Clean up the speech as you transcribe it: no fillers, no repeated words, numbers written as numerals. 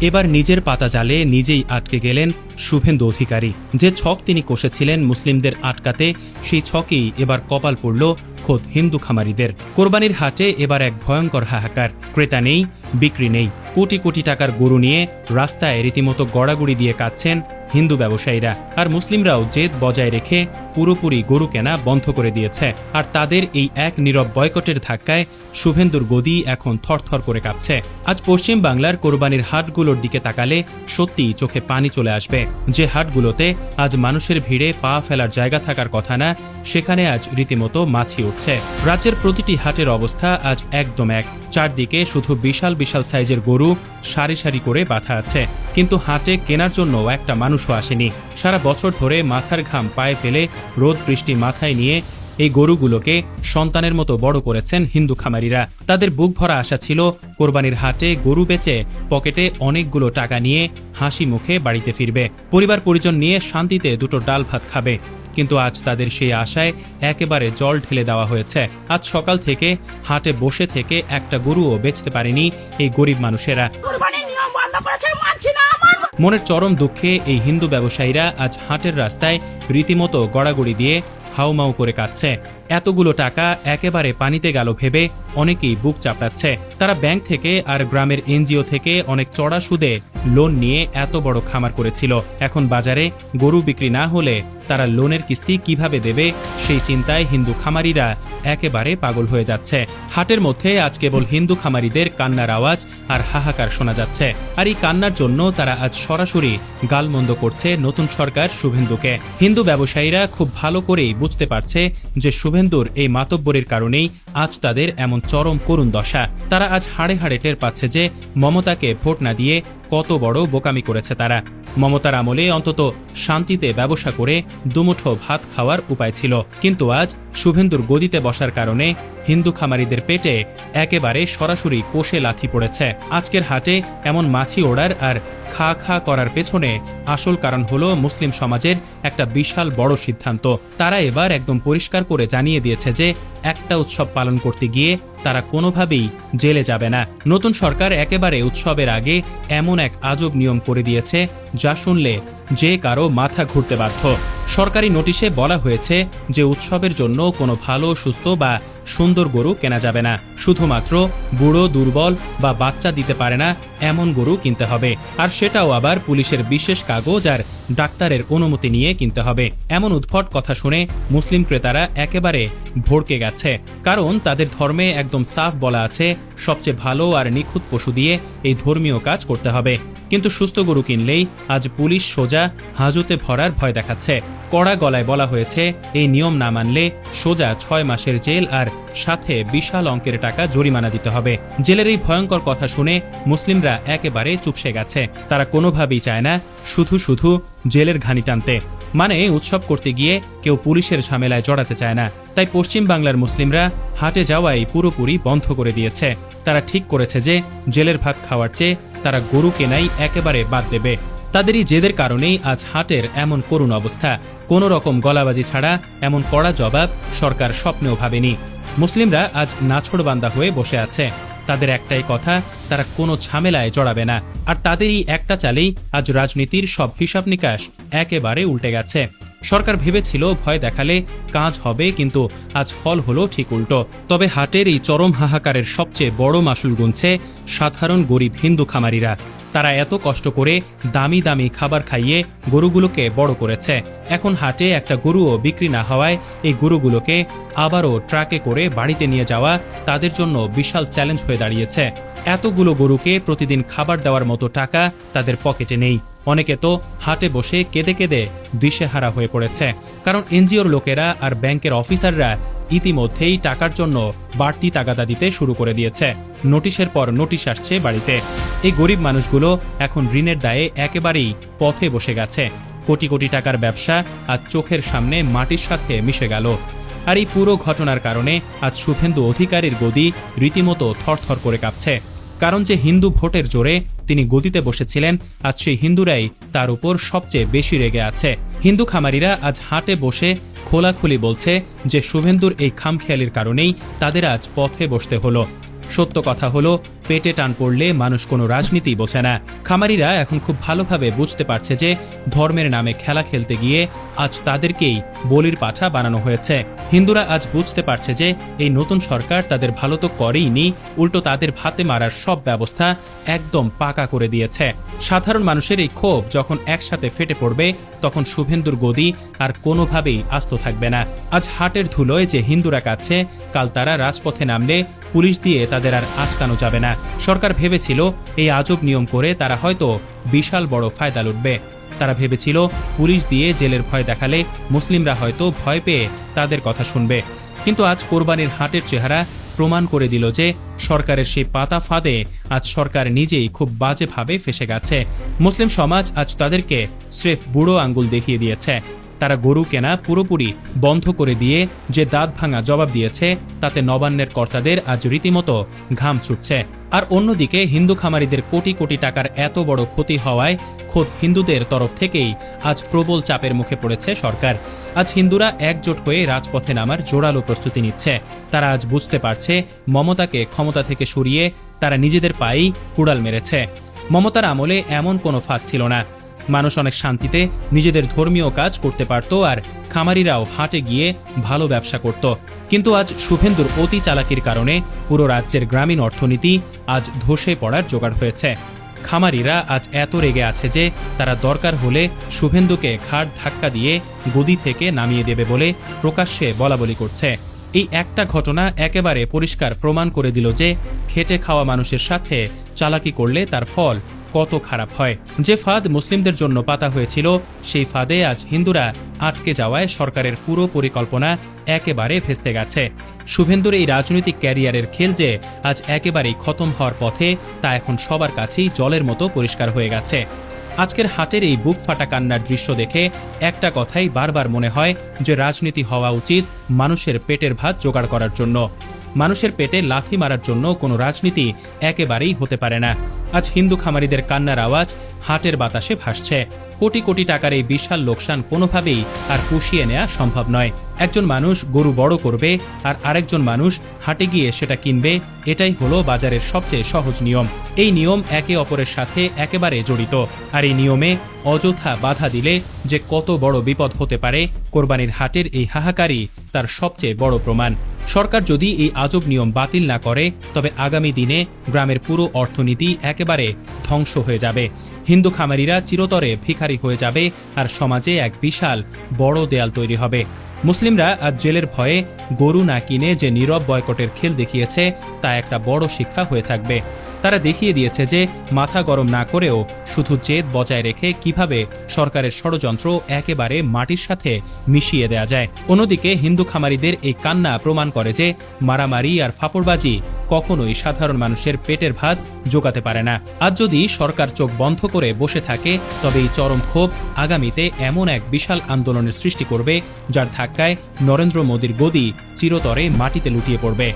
এবার নিজের পাতা জালে নিজেই আটকে গেলেন শুভেন্দু অধিকারী। যে ছক তিনি কষেছিলেন মুসলিমদের আটকাতে, সেই ছকেই এবার কপাল পড়ল খোদ হিন্দু খামারিদের। কোরবানির হাটে এবার এক ভয়ঙ্কর হাহাকার। ক্রেতা নেই, বিক্রি নেই। কোটি কোটি টাকার গরু নিয়ে রাস্তায় রীতিমতো গড়াগড়ি দিয়ে কাটছেন হিন্দু ব্যবসায়ীরা। আর মুসলিমরাও জেদ বজায় রেখে পুরোপুরি গরু কেনা বন্ধ করে দিয়েছে। আর তাদের এই এক নীরব বয়কটের ধাক্কায় শুভেন্দুর গদি এখন থরথর করে কাঁপছে। আজ পশ্চিম বাংলার কোরবানির হাটগুলোর দিকে তাকালে সত্যিই চোখে পানি চলে আসবে। যে হাটগুলোতে আজ মানুষের ভিড়ে পা ফেলার জায়গা থাকার কথা না, সেখানে আজ রীতিমতো মাছি উঠছে। রাজ্যের প্রতিটি হাটের অবস্থা আজ একদম এক। চারদিকে শুধু বিশাল বিশাল সাইজের গরু সারি সারি করে বাঁধা আছে, কিন্তু হাটে কেনার জন্য একটা মানুষও আসেনি। সারা বছর ধরে মাথার ঘাম পায়ে ফেলে রোদ বৃষ্টি মাথায় নিয়ে এই গরুগুলোকে সন্তানের মতো বড় করেছেন হিন্দু খামারিরা। তাদের বুক ভরা আশা ছিল কোরবানির হাটে গরু বেচে পকেটে অনেকগুলো টাকা নিয়ে হাসি মুখে বাড়িতে ফিরবে, পরিবার পরিজন নিয়ে শান্তিতে দুটো ডাল ভাত খাবে। কিন্তু আজ তাদের সেই আশায় একেবারে জল ঢেলে দেওয়া হয়েছে। আজ সকাল থেকে হাটে বসে থেকে একটা গরুও বেচতে পারেনি এই গরিব মানুষেরা। মনের চরম দুঃখে এই হিন্দু ব্যবসায়ীরা আজ হাটের রাস্তায় রীতিমতো গড়াগড়ি দিয়ে হাউমাউ করে কাটছে। এতগুলো টাকা একেবারে পানিতে গেল ভেবে অনেকেই বুক চাপড়াচ্ছে। তারা ব্যাংক থেকে আর গ্রামের এনজিও থেকে অনেক চড়া সুদে লোন নিয়ে এত বড় খামার করেছিল। এখন বাজারে গরু বিক্রি না হলে তারা লোনের কিস্তি কিভাবে দেবে, সেই চিন্তায় হিন্দু খামারিরা একেবারে পাগল হয়ে যাচ্ছে। হাটের মধ্যে আজ কেবল হিন্দু খামারিদের কান্নার আওয়াজ আর হাহাকার শোনা যাচ্ছে। আর এই কান্নার জন্য তারা আজ সরাসরি গালমন্দ করছে নতুন সরকার শুভেন্দুকে। হিন্দু ব্যবসায়ীরা খুব ভালো করেই বুঝতে পারছে যে শুভেন্দুর এই মাতব্বরের কারণেই আজ তাদের এমন চরম করুণ দশা। তারা আজ হাড়ে হাড়ে টের পাচ্ছে যে মমতাকে ভোট না দিয়ে কত বড় বোকামি করেছে তারা। মমতার আমলে অন্তত শান্তিতে ব্যবসা করে দুমুঠো ভাত খাওয়ার উপায় ছিল, কিন্তু আজ শুভেন্দুর গদিতে বসার কারণে হিন্দু খামারিদের পেটে একেবারে সরাসরি কোষে লাথি পড়েছে। আজকের হাটে এমন মাছি ওড়ার আর খা খা করার পেছনে আসল কারণ হলো মুসলিম সমাজের একটা বিশাল বড় সিদ্ধান্ত। তারা এবার একদম পরিষ্কার করে জানিয়ে দিয়েছে যে একটা উৎসব পালন করতে গিয়ে তারা কোনোভাবেই জেলে যাবে না। নতুন সরকার একেবারে উৎসবের আগে এমন এক আজব নিয়ম করে দিয়েছে যা শুনলে যে কারো মাথা ঘুরতে বাধ্য। সরকারি নোটিশে বলা হয়েছে যে উৎসবের জন্য কোনো ভালো, সুস্থ বা সুন্দর গরু কেনা যাবে না। শুধুমাত্র বুড়ো, দুর্বল বা বাচ্চা দিতে পারে না এমন গরু কিনতে হবে, আর সেটাও আবার পুলিশের বিশেষ কাগজ আর ডাক্তারের অনুমতি নিয়ে কিনতে হবে। এমন উদ্ভট কথা শুনে মুসলিম ক্রেতারা একেবারে ভড়কে গেছে, কারণ তাদের ধর্মে একদম সাফ বলা আছে সবচেয়ে ভালো আর নিখুঁত পশু দিয়ে এই ধর্মীয় কাজ করতে হবে। কিন্তু সুস্থ গরু কিনলেই আজ পুলিশ সোজা হাজতে ভরার ভয় দেখাচ্ছে। কড়া গলায় বলা হয়েছে এই নিয়ম না মানলে সোজা 6 মাসের জেল আর সাথে বিশাল অঙ্কের টাকা জরিমানা দিতে হবে। জেলের এই ভয়ঙ্কর কথা শুনে মুসলিমরা একেবারে চুপসে গেছে। তারা কোনোভাবেই চায় না শুধু শুধু জেলের ঘানি টানতে, মানে উৎসব করতে গিয়ে কেউ পুলিশের ঝামেলায় জড়াতে চায় না। তাই পশ্চিম বাংলার মুসলিমরা হাটে যাওয়াই পুরোপুরি বন্ধ করে দিয়েছে। তারা ঠিক করেছে যে জেলের ভাত খাওয়ার চেয়ে তারা গরু কেনাই একেবারে বাদ দেবে। তাদেরই জেদের কারণেই আজ হাটের এমন করুণ অবস্থা। কোনো রকম গলাবাজি ছাড়া এমন কড়া জবাব সরকার স্বপ্নেও ভাবেনি। মুসলিমরা আজ নাছোড়বান্দা হয়ে বসে আছে। তাদের একটাই কথা, তারা কোনো ঝামেলায় জড়াবে না। আর তাদেরই একটা চালেই আজ রাজনীতির সব হিসাব নিকাশ একেবারে উল্টে গেছে। সরকার ভেবেছিল ভয় দেখালে কাজ হবে, কিন্তু আজ ফল হলো ঠিক উল্টো। তবে হাটের এই চরম হাহাকারের সবচেয়ে বড় মাসুল গুনছে সাধারণ গরিব হিন্দু খামারিরা। তারা এত কষ্ট করে দামি দামি খাবার খাইয়ে গরুগুলোকে বড় করেছে। এখন হাটে একটা গরুও বিক্রি না হওয়ায় এই গরুগুলোকে আবারও ট্রাকে করে বাড়িতে নিয়ে যাওয়া তাদের জন্য বিশাল চ্যালেঞ্জ হয়ে দাঁড়িয়েছে। এতগুলো গরুকে প্রতিদিন খাবার দেওয়ার মতো টাকা তাদের পকেটে নেই। অনেকে তো হাটে বসে কেঁদে কেঁদে দিশেহারা হয়ে পড়েছে, কারণ এনজিওর লোকেরা আর ব্যাংকের অফিসাররা ইতিমধ্যেই টাকার জন্য বাড়তি তাগাদা দিতে শুরু করে দিয়েছে। নোটিশের পর নোটিশ আসছে বাড়িতে। এই গরিব মানুষগুলো এখন ঋণের দায়ে একেবারেই পথে বসে গেছে। কোটি কোটি টাকার ব্যবসা আজ চোখের সামনে মাটির সাথে মিশে গেল। আর এই পুরো ঘটনার কারণে আজ শুভেন্দু অধিকারীর গদি রীতিমতো থরথর করে কাঁপছে। কারণ যে হিন্দু ভোটের জোরে তিনি গদিতে বসেছিলেন, আজ সেই হিন্দুরাই তার উপর সবচেয়ে বেশি রেগে আছে। হিন্দু খামারিরা আজ হাটে বসে খোলাখুলি বলছে যে শুভেন্দুর এই খামখেয়ালির কারণেই তাদের আজ পথে বসতে হলো। সত্য কথা হলো, পেটে টান পড়লে মানুষ কোনো রাজনীতি বোঝে না। খামারিরা এখন খুব ভালোভাবে বুঝতে পারছে যে ধর্মের নামে খেলা খেলতে গিয়ে আজ তাদেরকেই বলির পাঠা বানানো হয়েছে। হিন্দুরা আজ বুঝতে পারছে যে এই নতুন সরকার তাদের ভালো তো করেইনি, উল্টো তাদের ভাতে মারার সব ব্যবস্থা একদম পাকা করে দিয়েছে। সাধারণ মানুষের এই ক্ষোভ যখন একসাথে ফেটে পড়বে, তখন শুভেন্দুর গদি আর কোনোভাবেই আস্ত থাকবে না। আজ হাটের ধুলোয় যে হিন্দুরা কাছে, কাল তারা রাজপথে নামলে পুলিশ দিয়ে তাদের আর আটকানো যাবে না। সরকার ভেবেছিল এই আজব নিয়ম করে তারা হয়তো বিশাল বড় ফায়দা লুটবে। তারা ভেবেছিল পুলিশ দিয়ে জেলের ভয় দেখালে মুসলিমরা হয়তো ভয় পেয়ে তাদের কথা শুনবে। কিন্তু আজ কোরবানির হাটের চেহারা প্রমাণ করে দিল যে সরকারের সেই পাতা ফাঁদে আজ সরকার নিজেই খুব বাজেভাবে ফেসে গেছে। মুসলিম সমাজ আজ তাদেরকে স্রেফ বুড়ো আঙ্গুল দেখিয়ে দিয়েছে। তারা গরু কেনা পুরোপুরি বন্ধ করে দিয়ে যে দাঁত ভাঙা জবাব দিয়েছে, তাতে নবান্নের কর্তাদের আজ রীতিমতো ঘাম ছুটছে। আর অন্যদিকে হিন্দু খামারিদের কোটি কোটি টাকার এত বড় ক্ষতি হওয়ায় খোদ হিন্দুদের তরফ থেকেই আজ প্রবল চাপের মুখে পড়েছে সরকার। আজ হিন্দুরা একজোট হয়ে রাজপথে নামার জোরালো প্রস্তুতি নিচ্ছে। তারা আজ বুঝতে পারছে মমতাকে ক্ষমতা থেকে সরিয়ে তারা নিজেদের পায়েই কুড়াল মেরেছে। মমতার আমলে এমন কোনো ফাঁদ ছিল না। মানুষ অনেক শান্তিতে নিজেদের ধর্মীয় কাজ করতে পারত, আর খামারিরাও হাটে গিয়ে ভালো ব্যবসা করত। কিন্তু আজ শুভেন্দুর অতি চালাকির কারণে পুরো রাজ্যের গ্রামীণ অর্থনীতি আজ ধসে পড়ার জোগাড় হয়েছে। খামারিরা আজ এত রেগে আছে যে তারা দরকার হলে শুভেন্দুকে ঘাড় ধাক্কা দিয়ে গদি থেকে নামিয়ে দেবে বলে প্রকাশ্যে বলাবলি করছে। এই একটা ঘটনা একেবারে পরিষ্কার প্রমাণ করে দিল যে খেটে খাওয়া মানুষের সাথে চালাকি করলে তার ফল কত খারাপ হয়। যে ফাঁদ মুসলিমদের জন্য পাতা হয়েছিল, সেই ফাঁদে আজ হিন্দুরা আটকে যাওয়ায় সরকারের পুরো পরিকল্পনা একেবারে ভেস্তে গেছে। শুভেন্দুর এই রাজনৈতিক ক্যারিয়ারের খেল যে আজ একেবারেই খতম হওয়ার পথে, তা এখন সবার কাছেই জলের মতো পরিষ্কার হয়ে গেছে। আজকের হাটের এই বুক ফাটা কান্নার দৃশ্য দেখে একটা কথাই বারবার মনে হয় যে রাজনীতি হওয়া উচিত মানুষের পেটের ভাত জোগাড় করার জন্য। মানুষের পেটে লাথি মারার জন্য কোনো রাজনীতি একেবারেই হতে পারে না। আজ হিন্দু খামারিদের কান্নার আওয়াজ হাটের বাতাসে ভাসছে। কোটি কোটি টাকার এই বিশাল লোকসান কোনোভাবেই আর পুষিয়ে নেওয়া সম্ভব নয়। একজন মানুষ গরু বড় করবে আর আরেকজন মানুষ হাটে গিয়ে সেটা কিনবে, এটাই হলো বাজারের সবচেয়ে সহজ নিয়ম। এই নিয়ম একে অপরের সাথে একেবারে জড়িত, আর এই নিয়মে অযথা বাধা দিলে যে কত বড় বিপদ হতে পারে, কোরবানির হাটের এই হাহাকারই তার সবচেয়ে বড় প্রমাণ। সরকার যদি এই আজব নিয়ম বাতিল না করে, তবে আগামী দিনে গ্রামের পুরো অর্থনীতি একেবারে ধ্বংস হয়ে যাবে। হিন্দু খামারিরা চিরতরে ভিখারি হয়ে যাবে, আর সমাজে এক বিশাল বড় দেয়াল তৈরি হবে। মুসলিমরা আজ জেলের ভয়ে গরু না কিনে যে নীরব বয়কটের খেল দেখিয়েছে, তা একটা বড় শিক্ষা হয়ে থাকবে। তারা দেখিয়ে দিয়েছে যে মাথা গরম না করেও শুধু জেদ বজায় রেখে কিভাবে সরকারের ষড়যন্ত্র একেবারে মাটির সাথে মিশিয়ে দেয়া যায়। অন্যদিকে হিন্দু খামারিদের এই কান্না প্রমাণ করে যে মারামারি আর ফাপড়বাজি কখনোই সাধারণ মানুষের পেটের ভাত জোগাতে পারে না। আজ যদি সরকার চোখ বন্ধ করে বসে থাকে, তবে এই চরম ক্ষোভ আগামীতে এমন এক বিশাল আন্দোলনের সৃষ্টি করবে, যার ধাক্কায় নরেন্দ্র মোদীর গদি চিরতরে মাটিতে লুটিয়ে পড়বে।